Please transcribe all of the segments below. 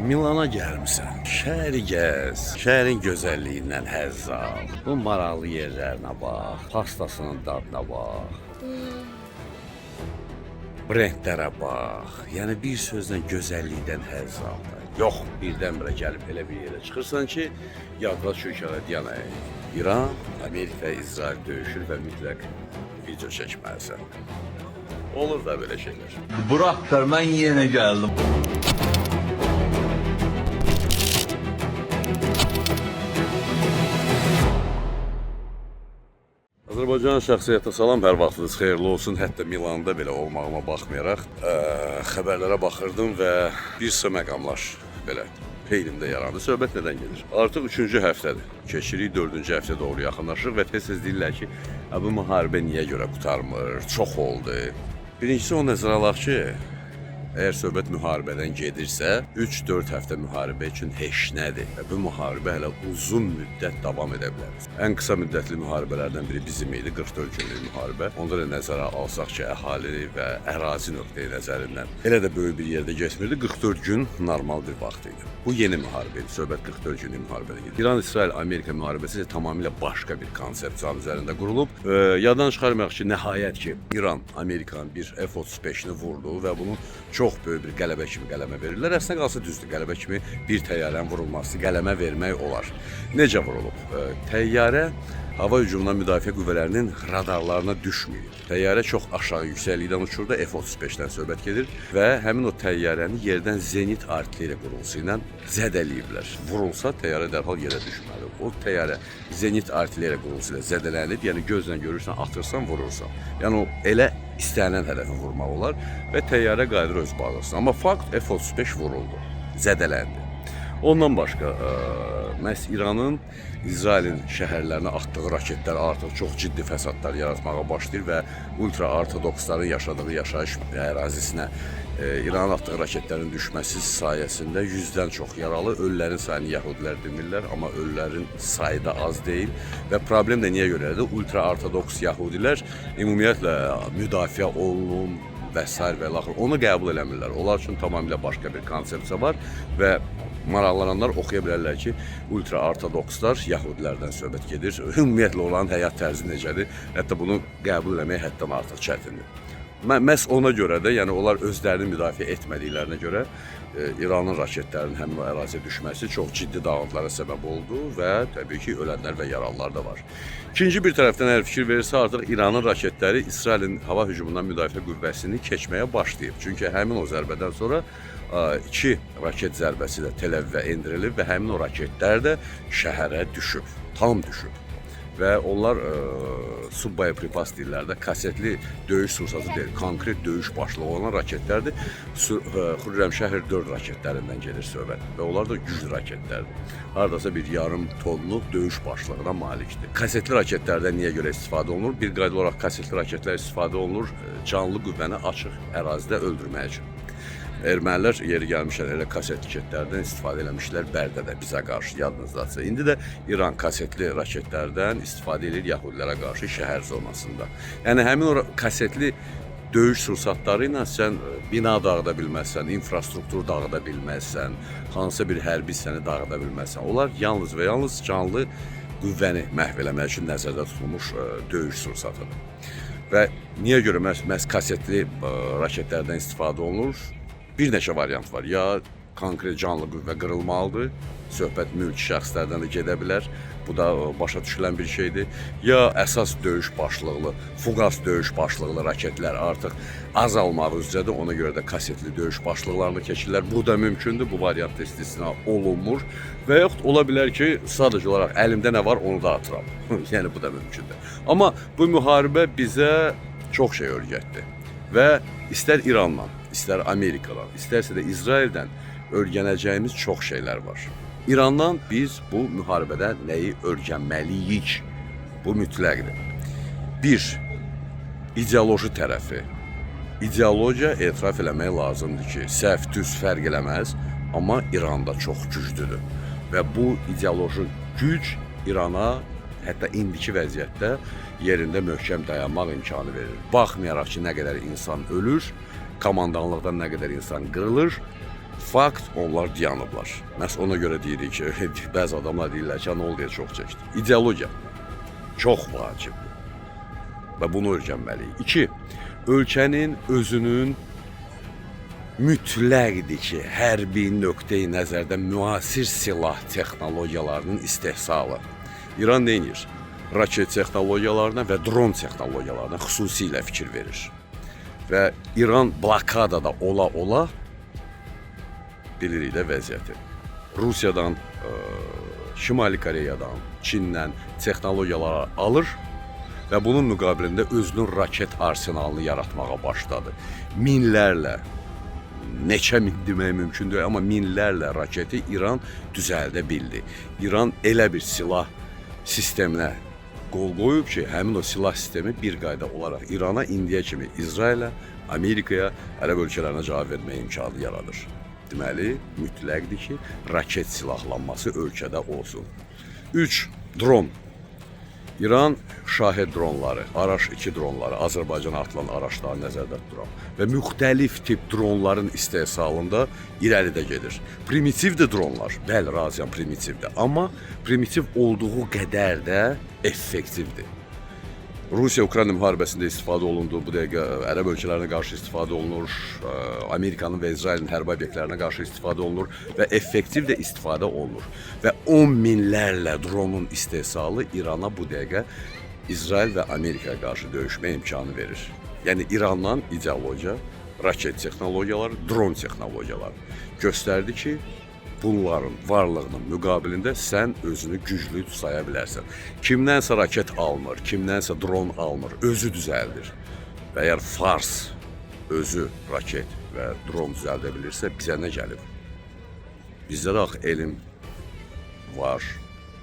Milana gəlmisən. Şəhəri gəz. Şəhərin gözəlliyindən həzz al. Bu maraqlı yerlərinə bax. Pastasının dadına bax. Brendlərə bax. Yəni bir sözlə gözəllikdən həzz al. Yox, birdən-birə gəlib elə bir yerə çıxırsan ki, yadına çökələ deyən İran, Amerika, İsrail döyüşür və mütləq video çəkməlisən. Olur da belə şeylər. Burak ben yine geldim. Azərbaycan şəxsiyyətə salam, hər vaxtınız xeyirli olsun. Hətta Milanda belə olmağıma baxmayaraq xəbərlərə baxırdım və bir sıra məqamlar belə beynimdə yarandı. Söhbət nədən gedir? Artıq 3-cü həftədir. Keçirik 4-cü həftə doğru yaxınlaşırıq və tez-tez deyirlər ki, bu müharibə niyə görə qurtarmır, çox oldu. Birincisi o nəzərə alaq ki, əgər söhbət müharibədən gedirsə, 3-4 həftə müharibə üçün heç nədir. Və bu müharibə hələ uzun müddət davam edə bilər. Ən qısa müddətli müharibələrdən biri bizim idi, 44 günlük müharibə. Onda da nəzərə alsaq ki, əhali və ərazi nöqteyi nəzərindən elə də böyük bir yerdə getmirdi. 44 gün normal bir vaxt idi. Bu yeni müharibə idi. Söhbət 44 günlük müharibədə gedir. İran-İsrail-Amerika müharibəsi isə tamamilə başqa bir konsepsiyanın üzərində qurulub. Yaddan çıxarmayaq ki, nəhayət ki, İran Amerikanın bir F-35-ni vurdu və bunu çox böyük bir qələbə kimi qələmə verirlər. Əslində qalsa düzdür, qələbə kimi bir təyyarənin vurulması, qələmə vermək olar. Necə vurulub? Təyyarə hava hücumundan müdafiə qüvvələrinin radarlarına düşməyib. Təyyarə çox aşağı yüksəklikdən uçurdu, F-35-dən söhbət gedir və həmin o təyyarəni yerdən zenit artilleriya qurğusu ilə zədələyiblər. Vurulsa təyyarə dərhal yerə düşməli. O təyyarə zenit artilleriya qurğusu ilə zədələnib, yəni gözlə görürsən, atırsan, vurursan. Yəni o elə istənilən hədəfi vurmaq olar və təyyarə qayıdır öz bazasına. Amma fakt F-35 vuruldu, zədələndi. Ondan başqa, məhz İranın İsrailin şəhərlərinə atdığı raketlər artıq çox ciddi fəsadlar yaratmağa başlayır və ultra-ortodoksların yaşadığı yaşayış ərazisinə İranın atdığı raketlərin düşməsi sayəsində 100-dən çox yaralı, ölülərin sayını yəhudilər demirlər, amma ölülərin sayı da az deyil və problem də niyə görədir? Ultra-ortodoks yəhudilər ümumiyyətlə müdafiə olunun və s. və laxır onu qəbul eləmirlər. Onlar üçün tamamilə başqa bir konsepsiya var və maraqlananlar oxuya bilərlər ki, ultra-ortodokslar yəhudilərdən söhbət gedir. Ümumiyyətlə olan həyat tərzi necədir? Hətta bunu qəbul eləmək həddən artıq çətindir. Məhz ona görə də, yəni onlar özlərini müdafiə etmədiklərinə görə İranın raketlərinin həmin o əraziyə düşməsi çox ciddi dağıntılara səbəb oldu və təbii ki, ölənlər və yaralılar da var. İkinci bir tərəfdən əgər fikir verirsə, artıq İranın raketləri İsrailin hava hücumundan müdafiə qüvvəsini keçməyə başlayıb. Çünki həmin o zərbədən sonra 2 raket zərbəsi də Tel-Əvivə endirilib və həmin o raketlər də şəhərə düşüb, tam düşüb. Və onlar subboyepripas deyirlər də, kasetli döyüş sursatı deyil, konkret döyüş başlığı olan raketlərdir. Xürrəmşəhr 4 raketlərindən gedir söhbət və onlar da güclü raketlərdir. Haradasa bir yarım tonluq döyüş başlığına malikdir. Kasetli raketlərdən niyə görə istifadə olunur? Bir qayda olaraq kasetli raketlər istifadə olunur canlı qüvvəni açıq ərazidə öldürmək üçün. Ermənilər yeri gəlmişlər elə kasetli raketlərdən istifadə eləmişlər Bərdədə bizə qarşı, yadınızdadsa. İndi də İran kasetli raketlərdən istifadə edir yəhudilərə qarşı şəhər zonasında. Yəni həmin o kasetli döyüş sursatları ilə sən bina dağıda bilməzsən, infrastruktur dağıda bilməzsən, hansısa bir hərbi hissəni dağıda bilməzsən. Onlar yalnız və yalnız canlı qüvvəni məhv eləmək üçün nəzərdə tutulmuş döyüş sursatıdır. Və niyə görə məhz kasetli raketlərdən istifadə olunur? Bir neçə variant var. Ya konkret canlı qüvvə qırılmalıdır, söhbət mülki şəxslərdən də gedə bilər. Bu da başa düşülən bir şeydir. Ya əsas döyüş başlıqlı, fuqas döyüş başlıqlı raketlər artıq azalmaq üzrədir. Ona görə də kasetli döyüş başlıqlarını keçirlər. Bu da mümkündür. Bu variant istisna olunmur. Və yaxud ola bilər ki, sadəcə olaraq əlimdə nə var onu da atıram. Yəni bu da mümkündür. Amma bu müharibə bizə çox şey öyrətdi. Və istər İrandan, istər Amerikadan, istərsə də İsraildən öyrənəcəyimiz çox şeylər var. İrandan biz bu müharibədə nəyi öyrənməliyik? Bu mütləqdir. 1. İdeoloji tərəfi. İdeologiya etiraf eləmək lazımdır ki, səhv, düz fərq eləməz, amma İranda çox güclüdür. Və bu ideoloji güc İrana hətta indiki vəziyyətdə yerində möhkəm dayanmaq imkanı verir. Baxmayaraq ki, nə qədər insan ölür, komandanlıqdan nə qədər insan qırılır, Fakt, onlar dayanıblar. Məhz ona görə deyirik ki, bəzi adamlar deyirlər ki, nə oldu deyə çox çəkdi. İdeologiya çox vacibdir və bunu öyrənməliyik. 2. Ölkənin özünün mütləqdir ki, hərbi nöqteyi nəzərdən müasir silah texnologiyalarının istehsalı. İran nə edir? Raket texnologiyalarına və dron texnologiyalarına xüsusilə fikir verir. Və İran blokadada ola-ola bilirik də vəziyyəti. Rusiyadan, Şimali Koreyadan, Çindən texnologiyalar alır və bunun müqabilində özünün raket arsenalını yaratmağa başladı. Minlərlə, neçə min demək mümkün deyil, amma minlərlə raketi İran düzəldə bildi. İran elə bir silah sisteminə qol qoyub ki, həmin o silah sistemi bir qayda olaraq İrana indiyə kimi İsrailə, Amerikaya, ərəb ölkələrinə cavab verməyə imkanı yaradır. Deməli, mütləqdir ki, raket silahlanması ölkədə olsun. 3. Dron. İran Şahid dronları, Araş-2 dronları, Azərbaycana atılan araçları nəzərdə tuturam və müxtəlif tip dronların istehsalında irəlidə gedir. Primitivdir dronlar, bəli, razıyam, primitivdir, amma primitiv olduğu qədər də effektivdir. Rusiya-Ukrayna müharibəsində istifadə olundu, bu dəqiqə ərəb ölkələrinə qarşı istifadə olunur, Amerikanın və İsrailin hərbi obyektlərinə qarşı istifadə olunur və effektiv də istifadə olunur. Və 10 minlərlə dronun istehsalı İrana bu dəqiqə İsrail və Amerikaya qarşı döyüşmə imkanı verir. Yəni İrandan ideologiya, raket texnologiyaları, dron texnologiyaları göstərdi ki, bunların varlığının müqabilində sən özünü güclü saya bilərsən. Kimdənsə raket alınır, kimdənsə dron alınır, özü düzəldir. Və əgər Fars özü raket və dron düzəldə bilirsə, bizə nə gəlib? Bizdə də axı elm var,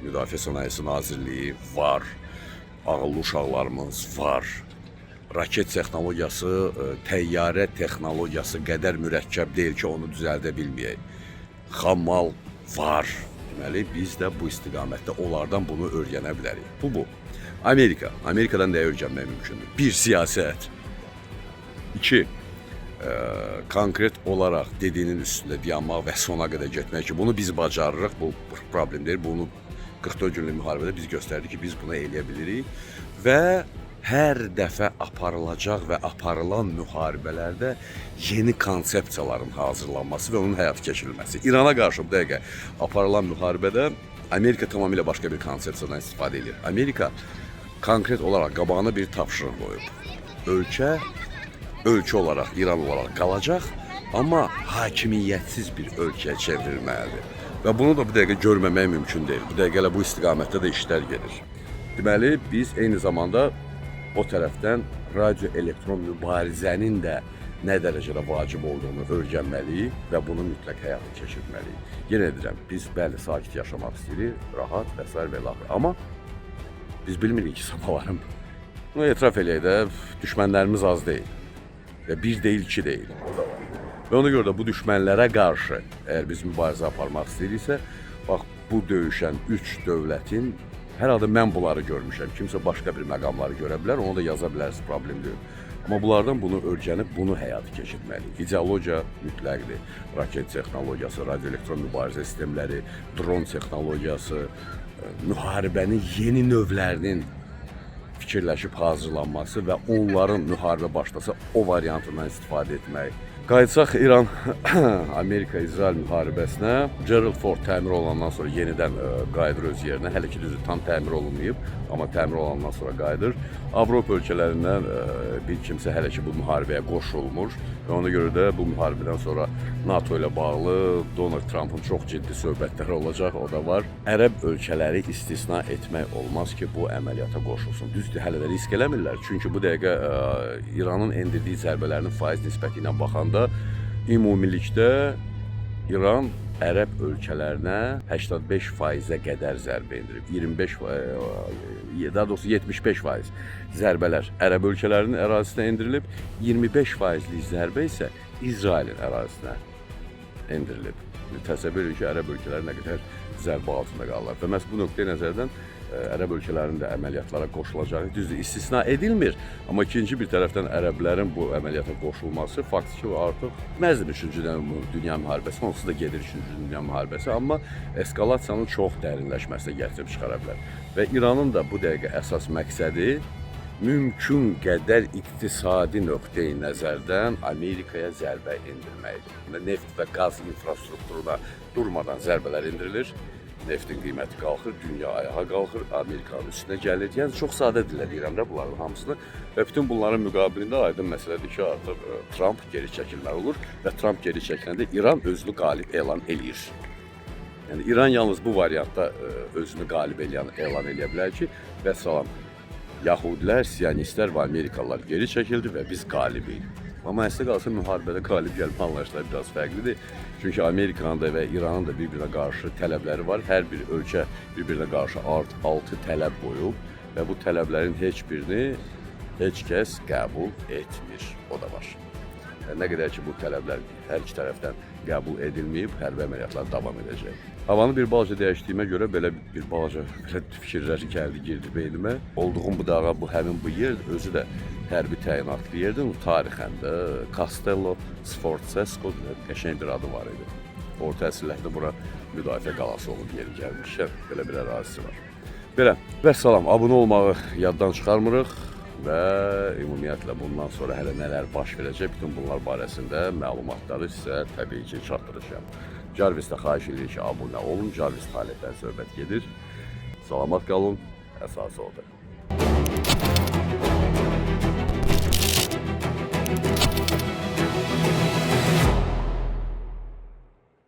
Müdafiə Sənayesi Nazirliyi var, ağıllı uşaqlarımız var. Raket texnologiyası, təyyarə texnologiyası qədər mürəkkəb deyil ki, onu düzəldə bilməyək. Xammal var. Deməli, biz də bu istiqamətdə onlardan bunu öyrənə bilərik. Bu. Amerika. Amerikadan nəyə öyrənmək mümkündür? 1. Siyasət. 2. Konkret olaraq dediyinin üstündə dayanmaq və sona qədər getmək ki, bunu biz bacarırıq, bu problem deyil. Bunu 44 günlük müharibədə biz göstərdik ki, biz bunu eləyə bilirik və hər dəfə aparılacaq və aparılan müharibələrdə yeni konsepsiyaların hazırlanması və onun həyata keçirilməsi. İrana qarşı bu dəqiqə aparılan müharibədə Amerika tamamilə başqa bir konsepsiyadan istifadə edir. Amerika konkret olaraq qabağına bir tapşırıq qoyub. Ölkə olaraq, İran olaraq qalacaq, amma hakimiyyətsiz bir ölkəyə çevrilməlidir. Və bunu da bu dəqiqə görməmək mümkün deyil. Bu dəqiqə bu istiqamətdə də işlər gedir. Deməli, biz eyni zamanda o tərəfdən radio-elektron mübarizənin də nə dərəcədə vacib olduğunu öyrənməliyik və bunu mütləq həyata keçirməliyik. Yenə deyirəm, biz bəli sakit yaşamaq istəyirik, rahat və s. və ilaxır. Amma biz bilmirik ki, sabahlarım. Bunu etiraf eləyək də, düşmənlərimiz az deyil. Və bir deyil, iki deyil. Və ona görə də bu düşmənlərə qarşı, əgər biz mübarizə aparmaq istəyiriksə, bax, bu döyüşən 3 dövlətin hər halda mən bunları görmüşəm. Kimsə başqa bir məqamları görə bilər, onu da yaza bilərsiniz, problem deyil. Amma bunlardan bunu öyrənib, bunu həyata keçirməliyik. İdeologiya mütləqdir. Raket texnologiyası, radioelektron mübarizə sistemləri, dron texnologiyası, müharibənin yeni növlərinin fikirləşib hazırlanması və onların müharibə başlasa o variantından istifadə etmək. Qayıtsaq İran Amerika-İsrail müharibəsinə. Gerald Ford təmir olandan sonra yenidən qayıdır öz yerinə. Hələ ki düzü tam təmir olunmayıb, amma təmir olandan sonra qayıdır. Avropa ölkələrindən bir kimsə hələ ki bu müharibəyə qoşulmur və ona görə də bu müharibədən sonra NATO ilə bağlı Donald Trump'ın çox ciddi söhbətləri olacaq, o da var. Ərəb ölkələri istisna etmək olmaz ki, bu əməliyyata qoşulsun. Düzdür, hələ də risk eləmirlər. Çünki bu dəqiqə İranın endirdiyi zərbələrinin faiz nisbəti ilə baxanda ümumilikdə İran Ərəb ölkələrinə 85%-ə qədər zərbə endirib. 75% zərbələr Ərəb ölkələrinin ərazisinə endirilib, 25%lik zərbə isə İsrailin ərazisinə endirilib. təsəvvür edin ki, ərəb ölkələri nə qədər zərbə altında qalırlar. Və məhz bu nöqteyi nəzərdən ərəb ölkələrinin də əməliyyatlara qoşulacağı düzdür, istisna edilmir. Amma ikinci bir tərəfdən ərəblərin bu əməliyyata qoşulması faktiki artıq məzdim 3-cü dünya müharibəsi, onsuz da gedir 3-cü dünya müharibəsi, amma eskalasiyanın çox dərinləşməsinə gətirib çıxara bilər. Və İranın da bu dəqiqə əsas məqsədi mümkün qədər iqtisadi nöqteyi nəzərdən Amerikaya zərbə endirməkdir. Neft və qaz infrastrukturuna durmadan zərbələr indirilir. Neftin qiyməti qalxır, dünya ayağa qalxır, Amerikanın üstünə gəlir. Yəni çox sadə dillə deyirəm də bunların hamısını. Və bütün bunların müqabilində aydın məsələdir ki, artıq Trump geri çəkilməli olur və Trump geri çəkiləndə İran özünü qalib elan eləyir. Yəni İran yalnız bu variantda özünü qalib elan eləyə bilər ki, vəssalam, Yahudilər, Siyonistlər və Amerikalılar geri çəkildi və biz qalibik. Amma əslə qalsa müharibədə qalib gəlmə anlayışları biraz fərqlidir. Çünki Amerikanın da və İranın da bir-birinə qarşı tələbləri var. Hər bir ölkə bir-birinə qarşı 6 tələb qoyub və bu tələblərin heç birini heç kəs qəbul etmir. O da var. Nə qədər ki, bu tələblər hər iki tərəfdən qəbul edilməyib, hərbi əməliyyatlar davam edəcək. Havanı bir balaca dəyişdiyimə görə belə bir balaca fikirlər girdi beynimə. Olduğum bu dağa, həmin bu yer özü də hərbi təyinatlı yerdir. Tarixən də Castello Sforzesco qəşəng bir adı var idi. Orta əsrlərdə bura müdafiə qalası olub yeri gəlmişkən, belə bir ərazisi var. Belə, vəssalam, abunə olmağı yaddan çıxarmırıq və ümumiyyətlə bundan sonra hələ nələr baş verəcək, bütün bunlar barəsində məlumatları sizə təbii ki, çatdıracağım. Jarvis'də xahiş edirik ki, abunə olun, Jarvis talihdən söhbət gedir. Salamat qalın, əsası odur.